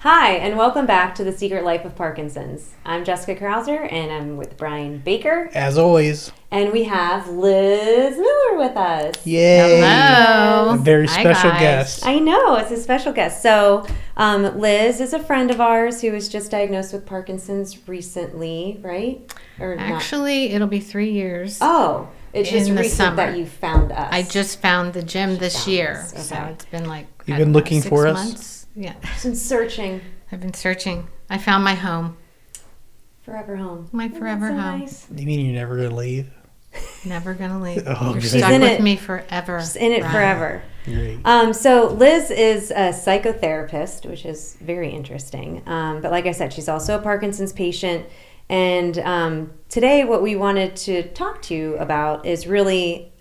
Hi, and welcome back to The Secret Life of Parkinson's. I'm Jessica Krauser, and I'm with Brian Baker. As always. And we have Liz Miller with us. Yay! Hello! A very Hi, special guys. guest. I know, it's a special guest. So, Liz is a friend of ours who was just diagnosed with Parkinson's recently, right? Or Actually, it'll be 3 years. Oh, it's just in the recent summer. that you found us. I just found the gym this year. Okay. So it's been like, You've been looking 6 for us? months. Yeah. Been searching. I've been searching. I found my home. Forever home. My Oh, forever that's so home. nice. You mean you're never going to leave? Never gonna leave. Oh, You're great. stuck She's in with it. me forever. Just in it Brian. forever. Great. So Liz is a psychotherapist, which is very interesting. But like I said, she's also a Parkinson's patient. And today what we wanted to talk to you about is really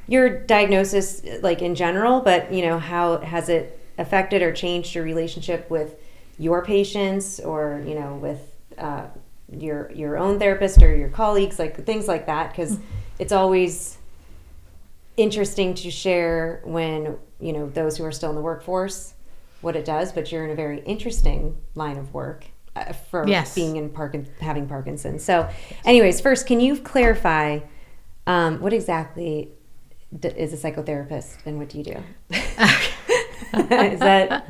your diagnosis, like in general, but how has it affected or changed your relationship with your patients or, with your own therapist or your colleagues, like things like that, because it's always interesting to share when those who are still in the workforce what it does, but you're in a very interesting line of work for being in having Parkinson's. So anyways, first, can you clarify what exactly is a psychotherapist and what do you do? Is that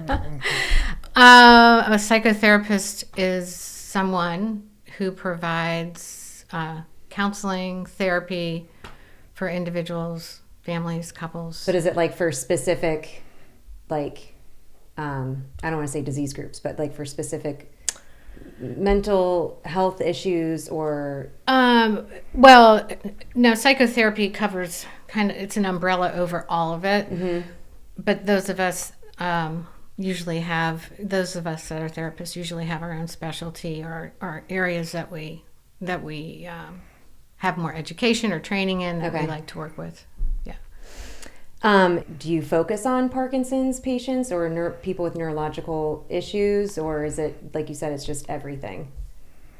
A psychotherapist is someone who provides counseling, therapy for individuals, families, couples. but is it like for specific, like I don't want to say disease groups, but like for specific mental health issues or Well, no, psychotherapy covers it's an umbrella over all of it. Mm-hmm. But those of us that are therapists usually have our own specialty or areas that we have more education or training in that we like to work with. Yeah. do you focus on Parkinson's patients or people with neurological issues, or is it, like you said, it's just everything?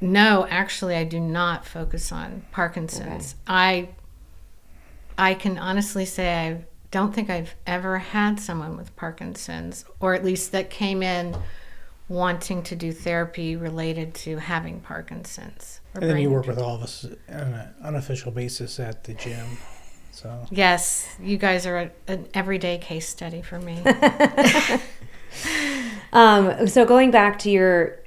No, actually, I do not focus on Parkinson's. Okay. I can honestly say I don't think I've ever had someone with Parkinson's, or at least that came in wanting to do therapy related to having Parkinson's. And then you work with all of us on an unofficial basis at the gym. So Yes, you guys are an everyday case study for me. So going back to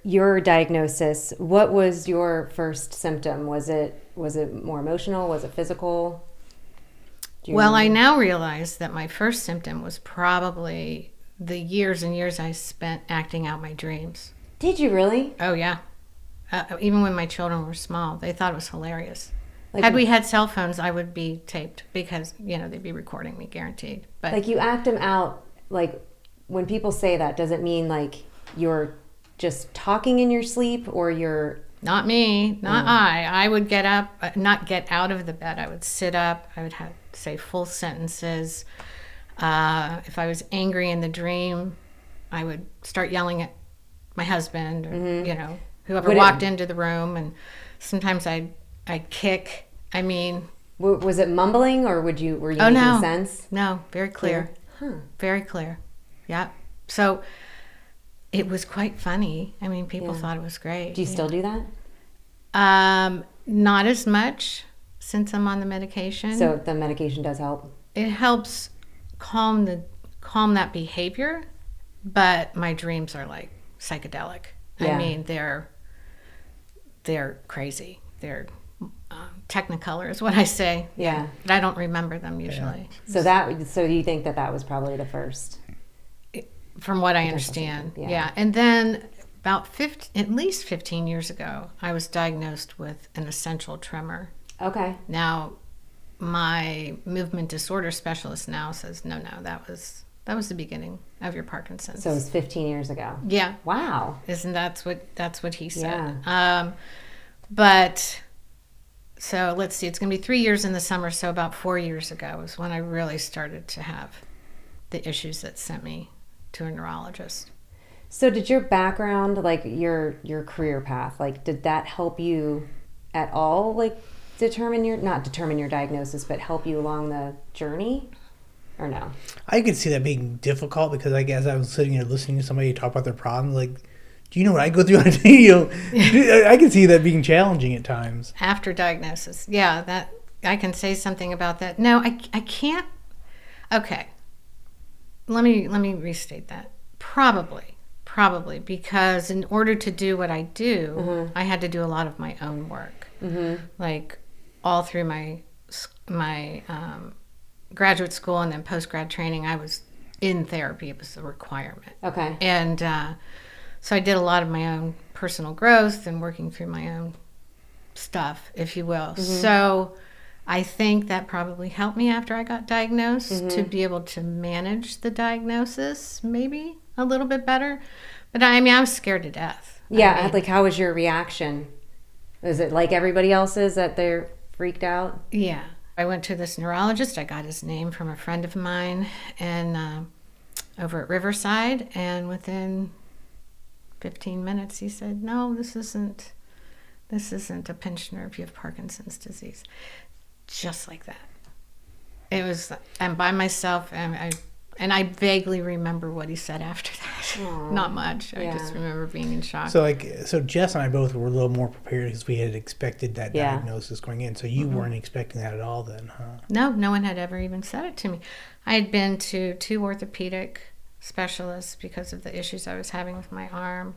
your diagnosis, what was your first symptom? Was it more emotional? Was it physical? Well, I now realize that my first symptom was probably the years and years I spent acting out my dreams. Did you really? Oh, yeah. Even when my children were small, they thought it was hilarious. Like, Had we had cell phones, I would be taped because, they'd be recording me, guaranteed. But like you act them out, like when people say that, does it mean like you're just talking in your sleep or you're... Not me, not I would get up, not get out of the bed. I would sit up. I would say full sentences. If I was angry in the dream, I would start yelling at my husband or, whoever walked into the room. And sometimes I'd kick. I mean... Was it mumbling or were you making sense? No, very clear. Huh. Very clear. Yeah. So it was quite funny. I mean, people thought it was great. Do you still do that? Not as much since I'm on the medication. So the medication does help? It helps calm that behavior, but my dreams are like psychedelic. Yeah. I mean, they're crazy. They're technicolor is what I say. Yeah. But I don't remember them usually. Yeah. So you think that was probably the first? From what I understand. Yeah. And then about at least 15 years ago, I was diagnosed with an essential tremor. Okay. Now, my movement disorder specialist now says, no, that was the beginning of your Parkinson's. So it was 15 years ago. Yeah. Wow. Isn't that's what he said? Yeah. But so let's see, it's going to be 3 years in the summer. So about 4 years ago was when I really started to have the issues that sent me to a neurologist. So did your background, like your career path, like did that help you at all, like not determine your diagnosis, but help you along the journey? or no? I could see that being difficult because I guess I was sitting here listening to somebody talk about their problems. Like, do you know what I go through on a day? I can see that being challenging at times. After diagnosis. Yeah, that I can say something about that. No, I can't. Okay. Let me restate that. Probably because in order to do what I do, I had to do a lot of my own work. Like all through my graduate school and then post-grad training, I was in therapy. It was a requirement. Okay. And so I did a lot of my own personal growth and working through my own stuff, if you will. So I think that probably helped me after I got diagnosed to be able to manage the diagnosis maybe a little bit better. But I mean, I was scared to death. Yeah, like how was your reaction? Was it like everybody else's that they're freaked out? Yeah. I went to this neurologist. I got his name from a friend of mine and over at Riverside. And within 15 minutes, he said, no, this isn't a pinched nerve. You have Parkinson's disease. Just like that. It was, I'm by myself, and I vaguely remember what he said after that. Aww. Not much. Yeah. I just remember being in shock. So Jess and I both were a little more prepared because we had expected that diagnosis going in. So you weren't expecting that at all then, huh? No one had ever even said it to me. I had been to 2 orthopedic specialists because of the issues I was having with my arm.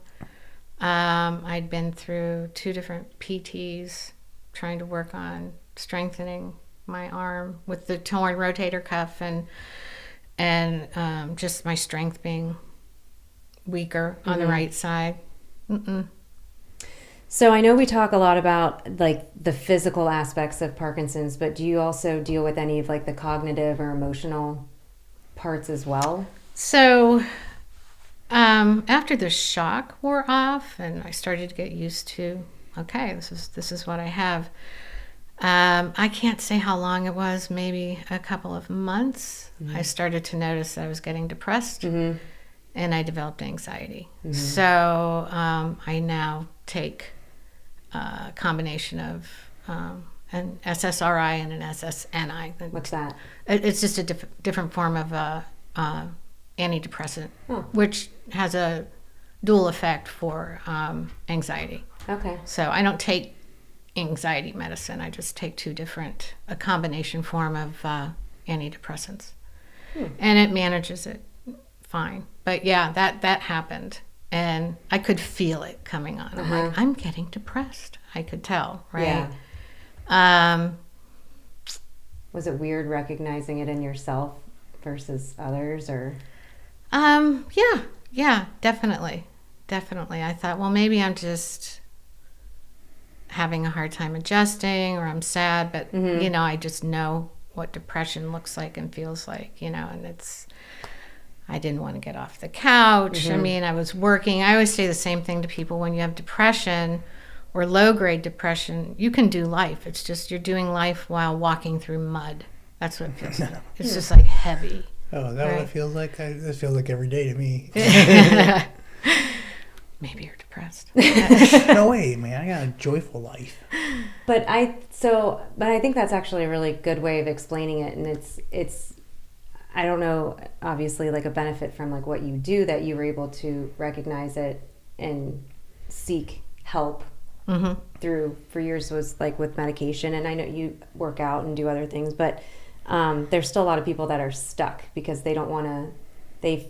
I'd been through 2 different PTs trying to work on strengthening my arm with the torn rotator cuff and just my strength being weaker on the right side. So I know we talk a lot about like the physical aspects of Parkinson's, but do you also deal with any of like the cognitive or emotional parts as well? So after the shock wore off and I started to get used to, okay, this is what I have. I can't say how long it was, maybe a couple of months. I started to notice that I was getting depressed and I developed anxiety. So I now take a combination of an SSRI and an SSNI. What's that? It's just a different form of antidepressant, which has a dual effect for anxiety. Okay. So I don't take anxiety medicine. I just take a combination form of antidepressants. And it manages it fine. But yeah, that happened. And I could feel it coming on. I'm like, I'm getting depressed. I could tell, right? Yeah. Was it weird recognizing it in yourself versus others, or? Yeah, definitely. I thought, well, maybe I'm just having a hard time adjusting, or I'm sad, but I just know what depression looks like and feels like, and I didn't want to get off the couch. I mean, I was working. I always say the same thing to people: when you have depression or low-grade depression, you can do life. It's just you're doing life while walking through mud. That's what it feels like. It's just like heavy. Oh, is that what it feels like? This feels like every day to me. Maybe you're depressed. No way, man. I got a joyful life. But I think that's actually a really good way of explaining it, and it's I don't know, obviously, like a benefit from like what you do, that you were able to recognize it and seek help through for years, was like with medication. And I know you work out and do other things, but there's still a lot of people that are stuck because they don't want to.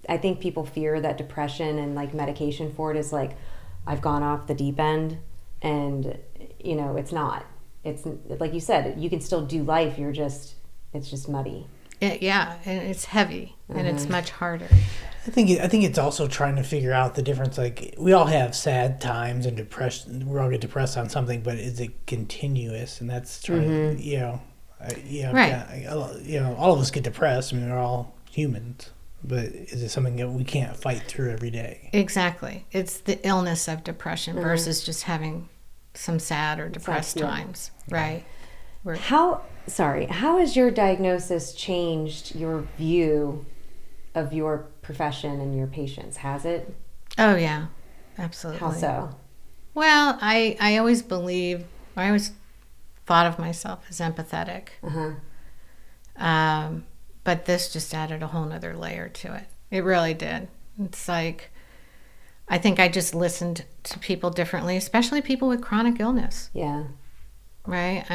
I think people fear that depression and like medication for it is like, I've gone off the deep end, and it's not. It's like you said, you can still do life. It's just muddy. Yeah, and it's heavy, and it's much harder. I think it's also trying to figure out the difference. Like, we all have sad times and depression. We all get depressed on something, but is it continuous? And that's trying to, right. All of us get depressed. I mean, we're all humans. But is it something that we can't fight through every day? Exactly. It's the illness of depression versus just having some sad or depressed times, right? How has your diagnosis changed your view of your profession and your patients? Has it? Oh, yeah, absolutely. How so? Well, I always thought of myself as empathetic. But but this just added a whole nother layer to it. It really did. It's like, I think I just listened to people differently, especially people with chronic illness. Yeah. Right?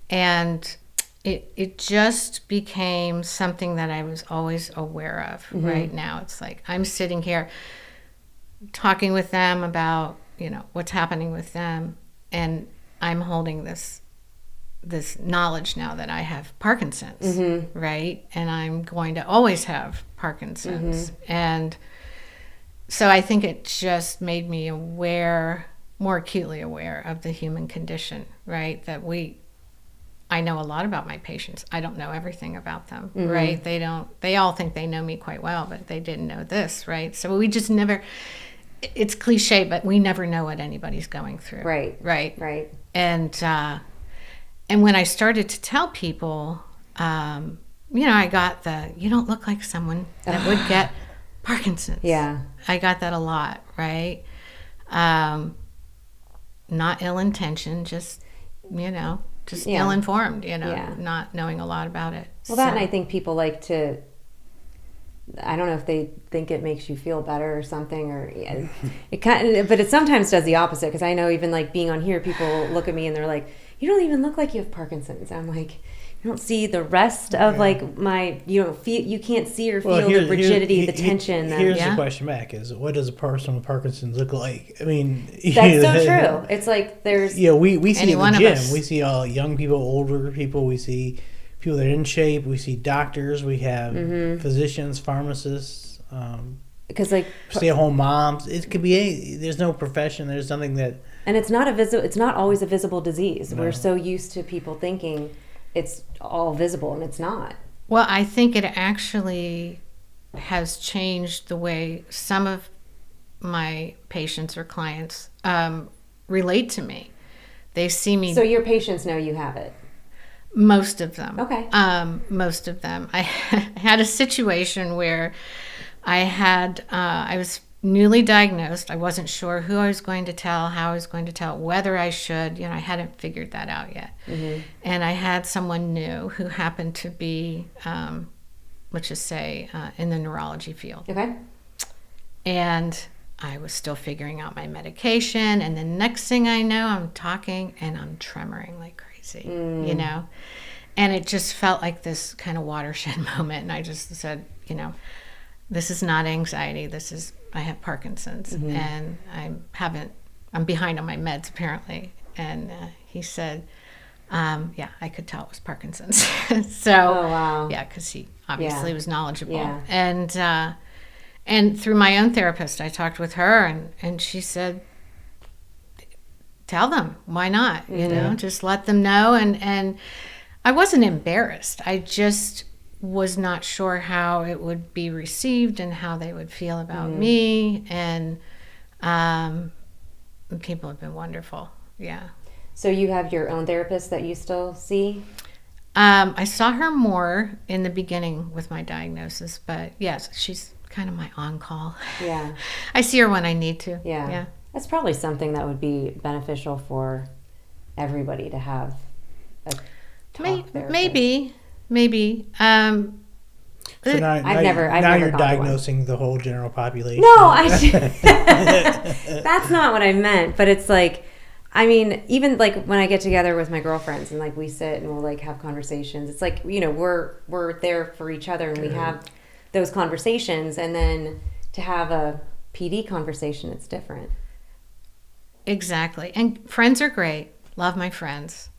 And it just became something that I was always aware of. Right now, it's like I'm sitting here talking with them about, what's happening with them, and I'm holding this knowledge now that I have Parkinson's, right? And I'm going to always have Parkinson's. And so I think it just made me more acutely aware of the human condition, right? That I know a lot about my patients. I don't know everything about them, right? They all think they know me quite well, but they didn't know this, right? So we just never, it's cliche, but we never know what anybody's going through. Right. And when I started to tell people, I got you don't look like someone that would get Parkinson's. Yeah. I got that a lot, right? Not ill-intentioned, just ill-informed, not knowing a lot about it. Well, that, and I think people like to, I don't know if they think it makes you feel better or something, or it kind of, but it sometimes does the opposite, because I know even like being on here, people look at me and they're like, you don't even look like you have Parkinson's. I'm like, you don't see the rest of like my, you can't see or feel the rigidity, the tension. Here's the question back is, what does a person with Parkinson's look like? I mean, that's so true. It's like there's, we see in the gym, we see all young people, older people, we see people that are in shape, we see doctors, we have physicians, pharmacists, because like stay-at-home moms. It could be there's no profession, there's nothing that, and it's not always a visible disease. No. We're so used to people thinking it's all visible, and it's not. Well, I think it actually has changed the way some of my patients or clients relate to me. They see me. So your patients know you have it? Most of them. Okay. Most of them. I had a situation where I was newly diagnosed. I wasn't sure who I was going to tell, how I was going to tell, whether I should. I hadn't figured that out yet. And I had someone new who happened to be, let's just say, in the neurology field. Okay. And I was still figuring out my medication. And the next thing I know, I'm talking and I'm tremoring like crazy, And it just felt like this kind of watershed moment. And I just said, this is not anxiety. I have Parkinson's, and I'm behind on my meds apparently. And he said, yeah, I could tell it was Parkinson's. So, oh, wow. Yeah, because he obviously was knowledgeable. Yeah. And through my own therapist, I talked with her, and she said, tell them, why not? Just let them know. And I wasn't embarrassed. I just was not sure how it would be received and how they would feel about me. And people have been wonderful. Yeah. So you have your own therapist that you still see? I saw her more in the beginning with my diagnosis, but yes, she's kind of my on-call. Yeah. I see her when I need to. Yeah. That's probably something that would be beneficial for everybody to have a talk therapist. Maybe. So now I've never you're diagnosing the whole general population. No, that's not what I meant. But it's like, I mean, even like when I get together with my girlfriends and like we sit and we'll like have conversations. It's like, we're there for each other and we have those conversations. And then to have a PD conversation, it's different. Exactly. And friends are great. Love my friends.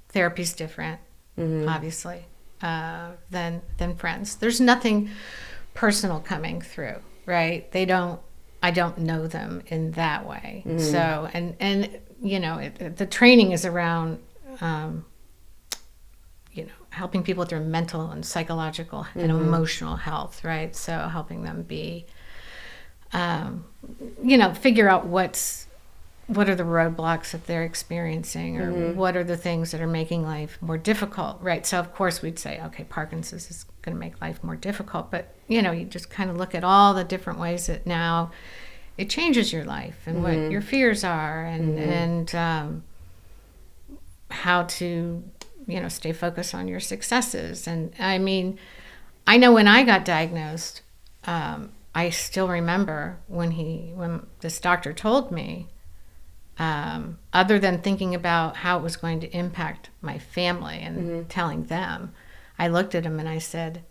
Therapy's different. Obviously, than friends. There's nothing personal coming through, right? I don't know them in that way. So, and the training is around, helping people with their mental and psychological and emotional health, right? So helping them be, figure out what are the roadblocks that they're experiencing, or what are the things that are making life more difficult, right? So of course we'd say, okay, Parkinson's is going to make life more difficult, but you just kind of look at all the different ways that now it changes your life and what your fears are, and how to stay focused on your successes. And I mean, I know when I got diagnosed, I still remember when this doctor told me, other than thinking about how it was going to impact my family and telling them, I looked at him and I said,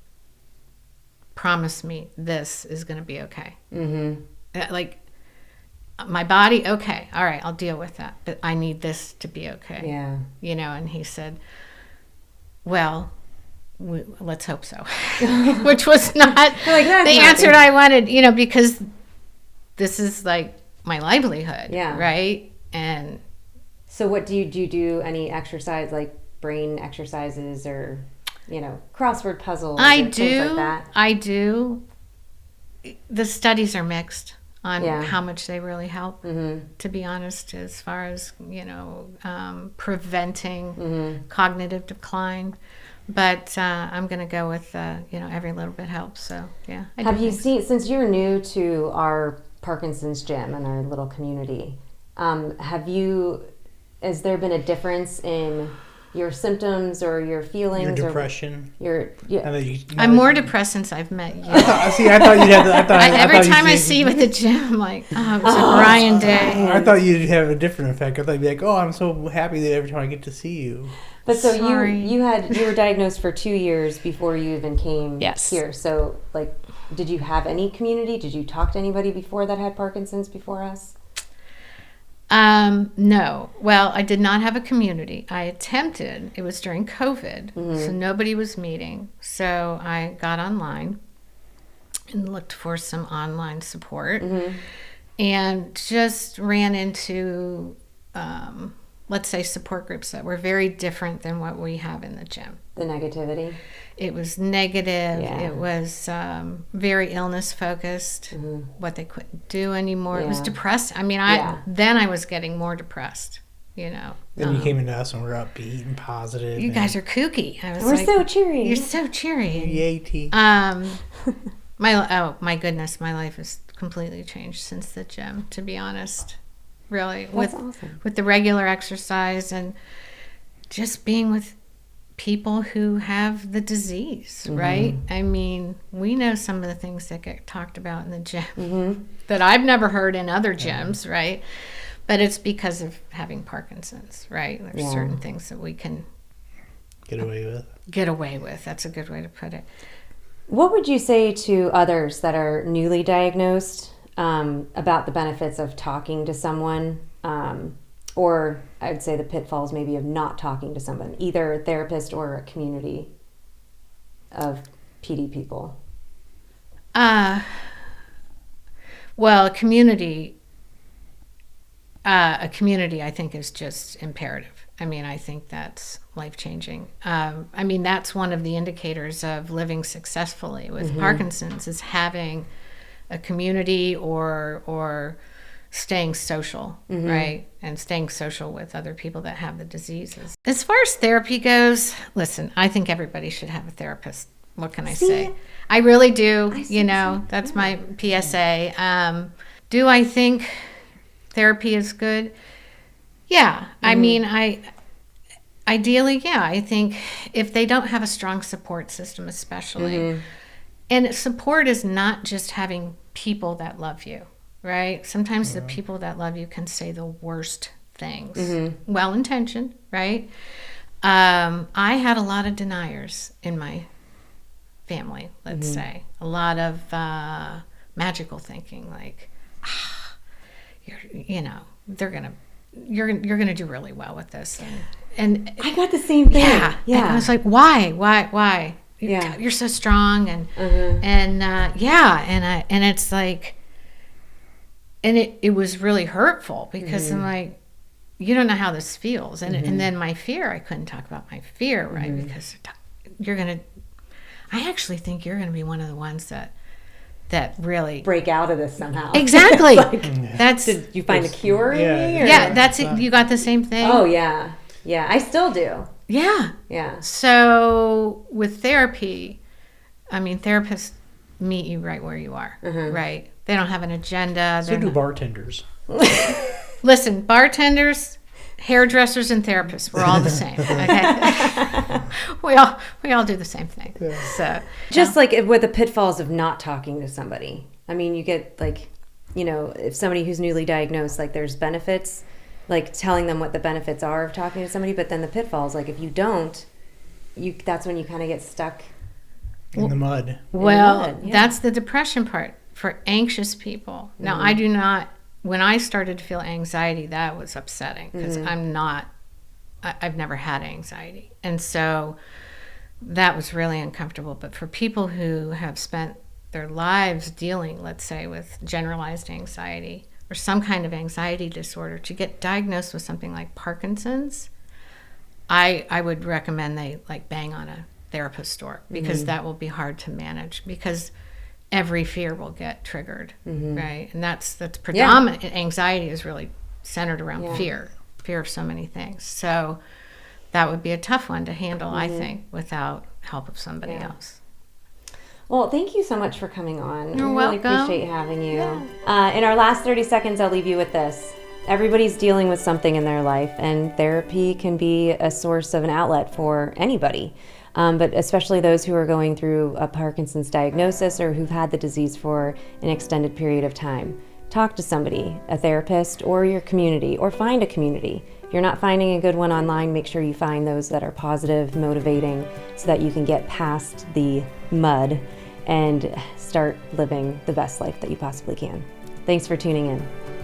promise me this is going to be okay. Like, my body, okay, all right, I'll deal with that, but I need this to be okay. Yeah. And he said, well, let's hope so. Which was not the answer I wanted, because this is like my livelihood, right? And so what do you do any exercise, like brain exercises or, crossword puzzles? Things like that? I do. The studies are mixed on how much they really help, to be honest, as far as, preventing cognitive decline. But I'm going to go with, every little bit helps. So, yeah. Have you seen, since you're new to our Parkinson's gym and our little community, has there been a difference in your symptoms or your feelings? Your depression? I'm more depressed since I've met you. I thought you'd have every time I see you at the gym, I'm like, oh, it was a Brian day. I thought you'd have a different effect. I thought you'd be like, oh, I'm so happy that every time I get to see you. But so you were diagnosed for 2 years before you even came here. So like, did you have any community? Did you talk to anybody before that had Parkinson's before us? No. Well, I did not have a community. I attempted. It was during COVID, so nobody was meeting. So I got online and looked for some online support and just ran into, let's say, support groups that were very different than what we have in the gym. The negativity? It was negative. Yeah. It was very illness focused, what they couldn't do anymore. Yeah. It was depressed. I mean, then I was getting more depressed, Then you came into us and we're upbeat and positive. You guys are kooky. We're so cheery. You're so cheery. Yay, T. My goodness, my life has completely changed since the gym, to be honest. Really. That's awesome. With the regular exercise and just being with people who have the disease, right? I mean, we know some of the things that get talked about in the gym that I've never heard in other gyms, right? But it's because of having Parkinson's, right? There's certain things that we can get away with. That's a good way to put it. What would you say to others that are newly diagnosed about the benefits of talking to someone, or I would say the pitfalls maybe of not talking to someone, either a therapist or a community of PD people? Well, a community I think is just imperative. I mean, I think that's life-changing. I mean, that's one of the indicators of living successfully with Parkinson's is having a community or staying social, right? And staying social with other people that have the diseases. As far as therapy goes, listen, I think everybody should have a therapist. What can I say? I really do. That's my PSA. Do I think therapy is good? Yeah. I mean, ideally, I think if they don't have a strong support system, especially, and support is not just having people that love you, right? Sometimes the people that love you can say the worst things. Well-intentioned, right? I had a lot of deniers in my family, let's say. A lot of magical thinking, like, you're gonna do really well with this. And I got the same thing. Yeah. And I was like, why? You're so strong, and it's like, and it was really hurtful because I'm like, you don't know how this feels, and then my fear, I couldn't talk about my fear, right? Because I actually think you're gonna be one of the ones that really break out of this somehow. Exactly. Did you find a cure in me? Yeah, that's it. You got the same thing. Oh yeah, I still do. Yeah. So with therapy, I mean, therapists meet you right where you are, right? They don't have an agenda. So do bartenders. Listen, bartenders, hairdressers and therapists, we're all the same. Okay, we all do the same thing. Yeah. So just like with the pitfalls of not talking to somebody. I mean, you get like, if somebody who's newly diagnosed, like there's benefits, like telling them what the benefits are of talking to somebody, but then the pitfalls, like if you don't, that's when you kind of get stuck in the mud. Well, that's the depression part for anxious people. Now, I do not. When I started to feel anxiety, that was upsetting because I've never had anxiety. And so that was really uncomfortable. But for people who have spent their lives dealing, let's say, with generalized anxiety or some kind of anxiety disorder, to get diagnosed with something like Parkinson's, I would recommend they like bang on a therapist's door, because that will be hard to manage, because every fear will get triggered, right? And that's predominant. Anxiety is really centered around fear of so many things. So that would be a tough one to handle, I think, without help of somebody else. Well, thank you so much for coming on. You're welcome. Really appreciate having you. Yeah. In our last 30 seconds, I'll leave you with this. Everybody's dealing with something in their life, and therapy can be a source of an outlet for anybody. But especially those who are going through a Parkinson's diagnosis or who've had the disease for an extended period of time. Talk to somebody, a therapist, or your community, or find a community. If you're not finding a good one online, make sure you find those that are positive, motivating, so that you can get past the mud and start living the best life that you possibly can. Thanks for tuning in.